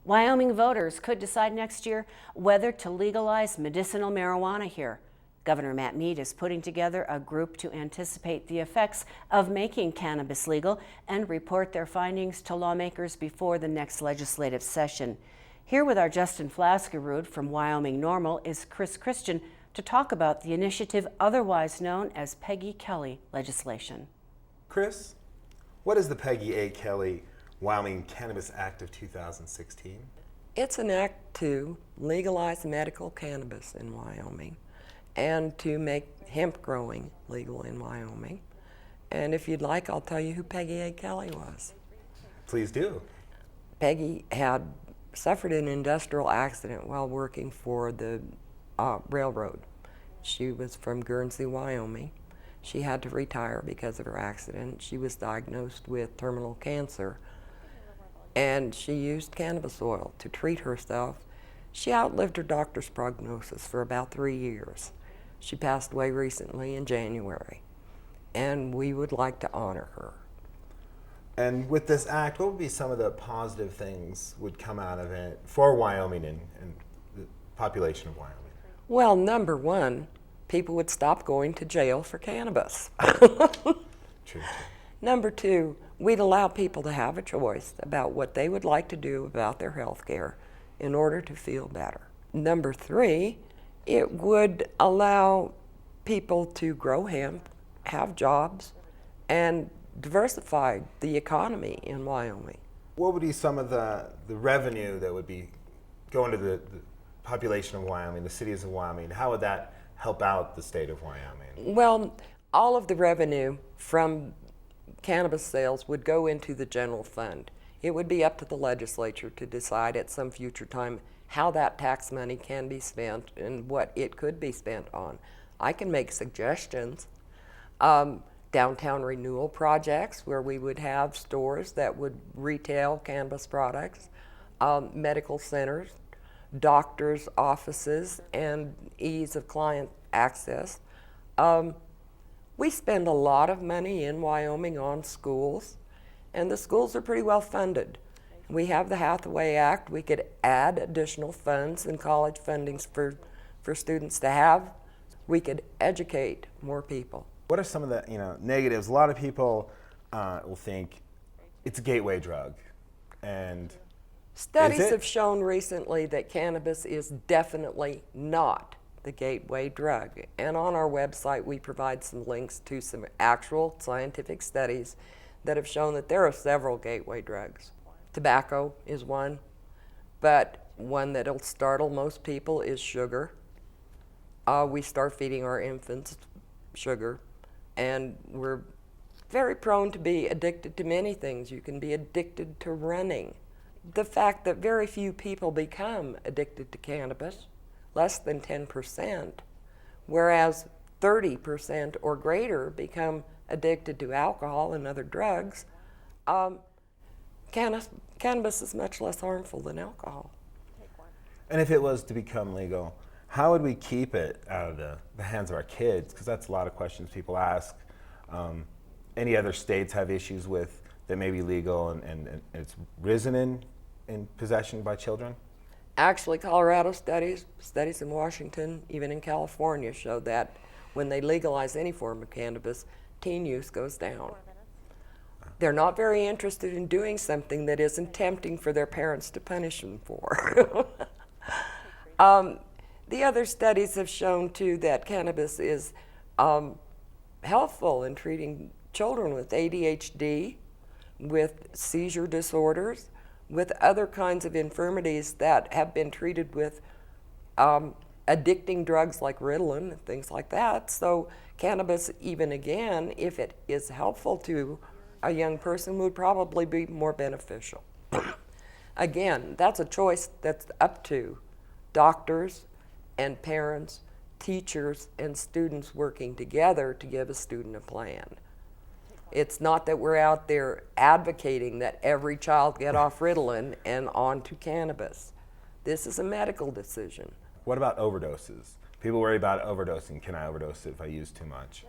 Wyoming voters could decide next year whether to legalize medicinal marijuana here. Governor Matt Mead is putting together a group to anticipate the effects of making cannabis legal and report their findings to lawmakers before the next legislative session. Here with our Justin Flaskerud from Wyoming NORML is Chris Christian to talk about the initiative otherwise known as Peggy Kelly legislation. Chris, what is the Peggy A. Kelly Wyoming Cannabis Act of 2016? It's an act to legalize medical cannabis in Wyoming and to make hemp growing legal in Wyoming. And if you'd like, I'll tell you who Peggy A. Kelly was. Please do. Peggy had suffered an industrial accident while working for the railroad. She was from Guernsey, Wyoming. She had to retire because of her accident. She was diagnosed with terminal cancer, and she used cannabis oil to treat herself. She outlived her doctor's prognosis for about 3 years. She passed away recently in January, and we would like to honor her. And with this act, what would be some of the positive things would come out of it for Wyoming and the population of Wyoming? Well, number one, people would stop going to jail for cannabis. True. Number two, we'd allow people to have a choice about what they would like to do about their health care in order to feel better. Number three, it would allow people to grow hemp, have jobs, and diversify the economy in Wyoming. What would be some of the revenue that would be going to the population of Wyoming, the cities of Wyoming? How would that help out the state of Wyoming? Well, all of the revenue from cannabis sales would go into the general fund. It would be up to the legislature to decide at some future time how that tax money can be spent and what it could be spent on. I can make suggestions. Downtown renewal projects where we would have stores that would retail cannabis products, medical centers, doctors' offices, and ease of client access. We spend a lot of money in Wyoming on schools, and the schools are pretty well funded. We have the Hathaway Act. We could add additional funds and college fundings for students to have. We could educate more people. What are some of the negatives? A lot of people will think it's a gateway drug, and studies have shown recently that cannabis is definitely not the gateway drug. And on our website, we provide some links to some actual scientific studies that have shown that there are several gateway drugs. Tobacco is one, but one that'll startle most people is sugar. We start feeding our infants sugar, and we're very prone to be addicted to many things. You can be addicted to running. The fact that very few people become addicted to cannabis, less than 10%, whereas 30% or greater become addicted to alcohol and other drugs, cannabis is much less harmful than alcohol. And if it was to become legal, how would we keep it out of the hands of our kids? Because that's a lot of questions people ask. Any other states have issues with that may be legal and it's risen in possession by children? Actually, Colorado studies in Washington, even in California, show that when they legalize any form of cannabis, teen use goes down. They're not very interested in doing something that isn't tempting for their parents to punish them for. The other studies have shown, too, that cannabis is helpful in treating children with ADHD, with seizure disorders, with other kinds of infirmities that have been treated with addicting drugs like Ritalin and things like that. So cannabis, even again, if it is helpful to a young person, would probably be more beneficial. Again, that's a choice that's up to doctors and parents, teachers, and students working together to give a student a plan. It's not that we're out there advocating that every child get off Ritalin and on to cannabis. This is a medical decision. What about overdoses? People worry about overdosing. Can I overdose if I use too much?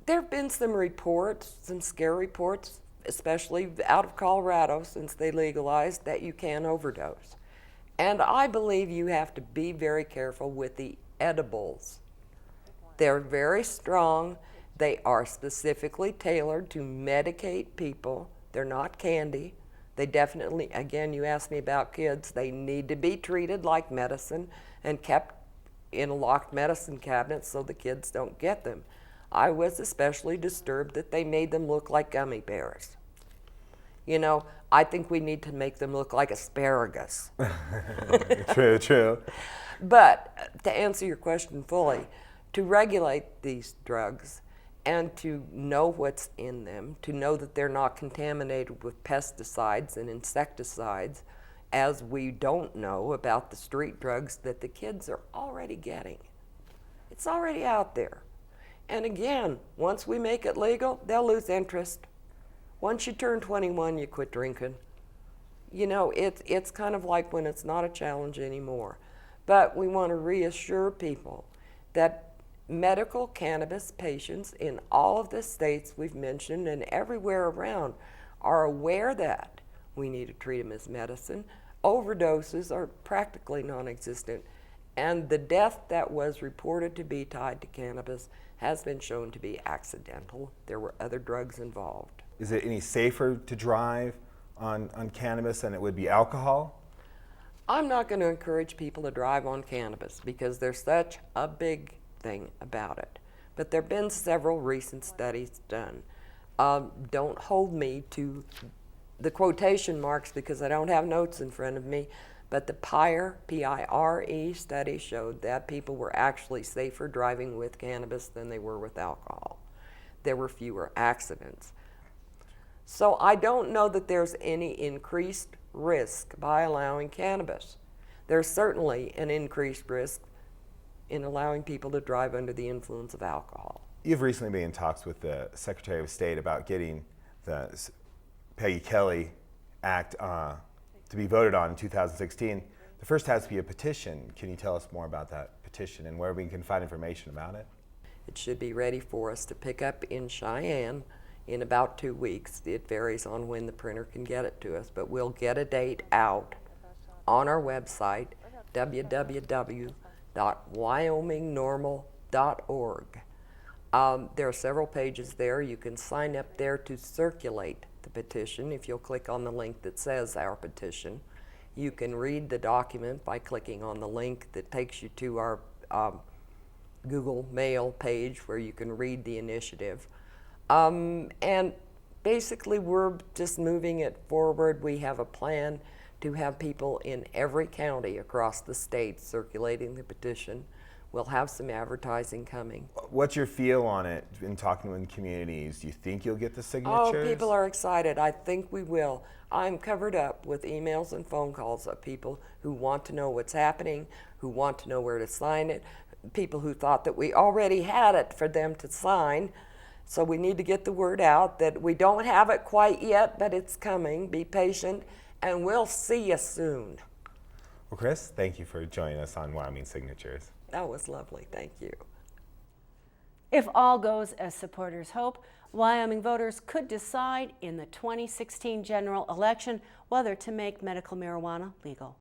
There have been some reports, some scare reports especially out of Colorado since they legalized, that you can overdose. And I believe you have to be very careful with the edibles. They're very strong. They are specifically tailored to medicate people. They're not candy. They definitely, again, you asked me about kids, they need to be treated like medicine and kept in a locked medicine cabinet so the kids don't get them. I was especially disturbed that they made them look like gummy bears. You know, I think we need to make them look like asparagus. True, true. But to answer your question fully, to regulate these drugs and to know what's in them, to know that they're not contaminated with pesticides and insecticides, as we don't know about the street drugs that the kids are already getting. It's already out there. And again, once we make it legal, they'll lose interest. Once you turn 21, you quit drinking. You know, it's kind of like when it's not a challenge anymore. But we want to reassure people that medical cannabis patients in all of the states we've mentioned and everywhere around are aware that we need to treat them as medicine. Overdoses are practically non-existent, and the death that was reported to be tied to cannabis has been shown to be accidental. There were other drugs involved. Is it any safer to drive on cannabis than it would be alcohol? I'm not going to encourage people to drive on cannabis because there's such a big thing about it. But there have been several recent studies done. Don't hold me to the quotation marks because I don't have notes in front of me, but the PIRE, P-I-R-E study showed that people were actually safer driving with cannabis than they were with alcohol. There were fewer accidents. So I don't know that there's any increased risk by allowing cannabis. There's certainly an increased risk in allowing people to drive under the influence of alcohol. You've recently been in talks with the Secretary of State about getting the Peggy A Act to be voted on in 2016. The first has to be a petition. Can you tell us more about that petition and where we can find information about it? It should be ready for us to pick up in Cheyenne in about 2 weeks. It varies on when the printer can get it to us, but we'll get a date out on our website, www.wyomingnormal.org. There are several pages there. You can sign up there to circulate the petition. If you'll click on the link that says our petition, you can read the document by clicking on the link that takes you to our Google Mail page where you can read the initiative. And basically we're just moving it forward. We have a plan to have people in every county across the state circulating the petition. We'll have some advertising coming. What's your feel on it in talking with communities? Do you think you'll get the signatures? Oh, people are excited. I think we will. I'm covered up with emails and phone calls of people who want to know what's happening, who want to know where to sign it, people who thought that we already had it for them to sign. So we need to get the word out that we don't have it quite yet, but it's coming. Be patient, and we'll see you soon. Well, Chris, thank you for joining us on Wyoming Signatures. That was lovely. Thank you. If all goes as supporters hope, Wyoming voters could decide in the 2016 general election whether to make medical marijuana legal.